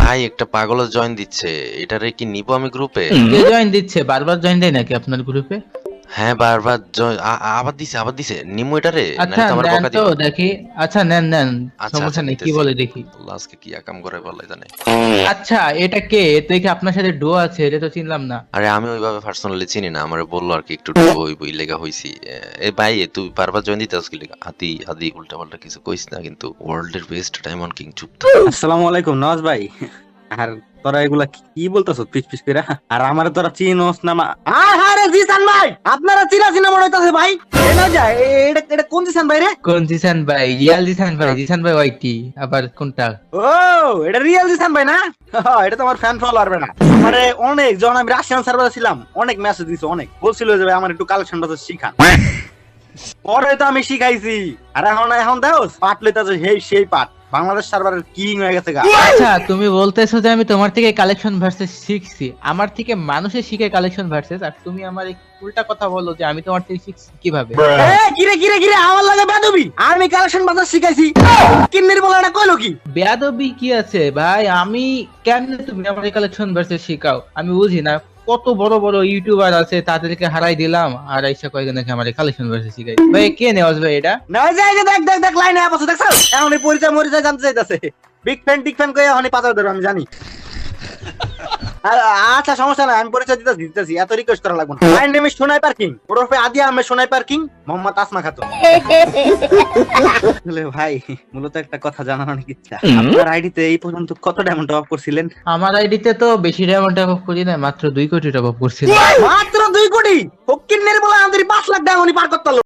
ভাই একটা পাগল জয়েন দিচ্ছে, এটারে কি নিবো আমি গ্রুপে? কে জয়েন দিচ্ছে? বারবার জয়েন দেয় নাকি আপনার গ্রুপে? হ্যাঁ বারবার আবার দিছে নিমো এটারে, আচ্ছা নাহলে তো আমার নেন বকা তো দিবা। দেখি। আচ্ছা নেন নেন, আচ্ছা সমস্যা আচ্ছা নেই, কি নিতেছি। বলে দেখি। আল্লাহ আজকে কি আকাম করে বলে জানে। আচ্ছা এটা কে? দেখি আপনার সাথে ডো আছে, এটা তো চিনলাম না। আরে আমি ওইভাবে পার্সোনালি চিনি না, আমারে বললো আর কি একটু হইবই লেগা হইছি। এ ভাই তুই বারবার জয়েন দিতে আসকি লেগা হাতি হাতি উল্টা পাল্টা কিছু কইস না কিন্তু। ওয়ার্ল্ডের বেস্ট ডায়মন্ড কিং চুপ থাক। আসসালামু আলাইকুম নওয়াজ ভাই। আর তোরা এগুলা কি বলতেছ পিছ পিছ করে? আর আমার তোরা চিনোস না আরে জিসান ভাই, আপনারা চিনা চিনা মনে হইতাছে ভাই। এটা যা এটা কোন জিসান ভাই রে? কোন জিসান ভাই? রিয়াল জিসান ভাই, জিসান ভাই ওয়াইটি। আবার কোনটা? ও এটা রিয়েল জিসান ভাই না? এটা তো আমার ফ্যান ফলোয়ার না। আমারে অনেক যখন আমি রাশিয়ান সার্ভারে ছিলাম অনেক মেসেজ দিছে, অনেক বলছিল যে ভাই আমার একটু কালেকশন বাজার শিখান। পরে তো আমি শিখাইছি। আর এখন দাও পাট লইতাছে সেই পাট বাংলাদেশ সার্ভারের কিং হয়ে গেছে গা। আচ্ছা তুমি বলতেছো যে আমি তোমার থেকে কালেকশন ভার্সেস শিখছি, আমার থেকে মানুষে শিখে কালেকশন ভার্সেস, আর তুমি আমার এই উল্টা কথা বলো যে আমি তোমার থেকে শিখছি কিভাবে? কিরে আমার লাগে বেদবি। আমি কালেকশন বাজার শিখাইছি, কিন্নির বলাটা কইলো কি? বেয়াদবি কি আছে ভাই? আমি কেমনে তুমি আমার কালেকশন ভার্সেস শিখাও? আমি বুঝি না। কত বড় বড় ইউটিউবার আছে, তাদেরকে হারাই দিলাম, আর আইসা কয়েকজন নাকি আমার কালেকশন ভার্সেস শিখাই। ভাই কে নেওয়াজ ভাই এটা? না যাই দেখ লাইনে আপছে দেখছ? এখনই পরিচয় জানতে চাইতাছে। বিগ ফ্যান কই এখনই পাতা ধরো আমি জানি। আচ্ছা সমস্যা নাই, আমি পরিচয় দিতেছি, এত রিকোয়েস্ট করা লাগবে না। My name is Sonai parking, ওরফে আদি আহমেদ সোনাই পার্কিং, মোহাম্মদ আসমা খাতুন। আসলে ভাই মূলত একটা কথা জানার অনেক ইচ্ছা। আপনার আইডিতে এই পর্যন্ত কত ডায়মন্ড টপ করছিলেন? আমার আইডিতে তো বেশি ডায়মন্ড টপ করি না, মাত্র 2 কোটি টপ করছি। মাত্র 2 কোটি? ফকিন্নের বলা আমাদের 5 লাখ ডায়মন্ড পার করতে হলো।